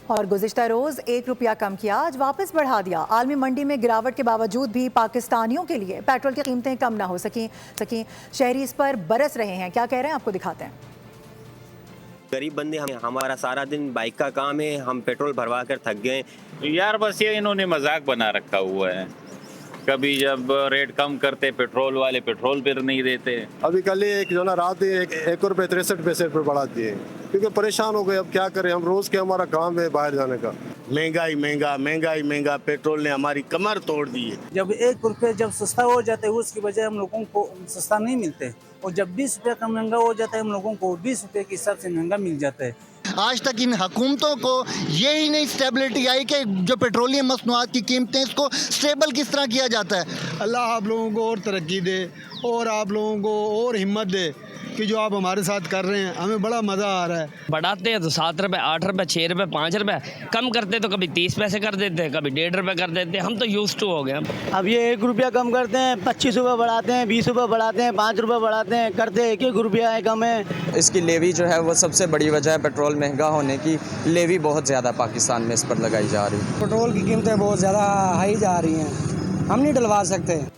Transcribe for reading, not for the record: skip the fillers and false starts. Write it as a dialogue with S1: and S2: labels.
S1: और गुज़िश्ता रोज़ 1 रुपया कम किया, आज वापस बढ़ा दिया। आलमी मंडी में गिरावट के बावजूद भी पाकिस्तानियों के लिए पेट्रोल की कीमतें कम ना हो सकी। शहरी इस पर बरस रहे हैं। क्या कह रहे हैं आपको दिखाते हैं।
S2: गरीब बंदे हमारा सारा दिन बाइक का काम है, हम पेट्रोल भरवा कर थक गए
S3: यार। बस ये इन्होंने मजाक बना रखा हुआ है। कभी जब रेट कम करते पेट्रोल वाले पेट्रोल पर नहीं देते।
S4: अभी कल ही एक जो ना रात ही 1 रुपये 63 पैसे पर बढ़ा दिए, क्योंकि परेशान हो गए। अब क्या करें, हम रोज के हमारा काम है बाहर जाने का। महंगा पेट्रोल ने हमारी कमर तोड़ दी है।
S5: जब 1 रुपये जब सस्ता हो जाता है उसकी बजाय हम लोगों को सस्ता नहीं मिलते, और जब 20 रुपये का महंगा हो जाता है हम लोगों को 20 रुपये के हिसाब से महंगा मिल जाता है।
S6: आज तक इन हुकूमतों को ये ही नहीं स्टेबिलिटी आई कि जो पेट्रोलियम मसनूआत की कीमतें इसको स्टेबल किस तरह किया जाता है।
S7: अल्लाह आप लोगों को और तरक्की दे और आप लोगों को और हिम्मत दे कि जो आप हमारे साथ कर रहे हैं, हमें बड़ा मज़ा आ रहा है।
S8: बढ़ाते हैं तो 7 रुपये, 8 रुपये, 6 रुपये, 5 रुपये, कम करते तो कभी 30 पैसे कर देते हैं, कभी 1.5 रुपये कर देते हैं। हम तो यूज टू हो गए।
S5: अब ये 1 रुपया कम करते हैं, 25 रुपये बढ़ाते हैं, 20 रुपये बढ़ाते हैं, 5 रुपये बढ़ाते हैं, करते 1 रुपया है कम है।
S9: इसकी लेवी जो है वो सबसे बड़ी वजह है पेट्रोल महंगा होने की। लेवी बहुत ज़्यादा पाकिस्तान में इस पर लगाई जा रही है।
S5: पेट्रोल की कीमतें बहुत ज़्यादा हाई जा रही हैं, हम नहीं डलवा सकते।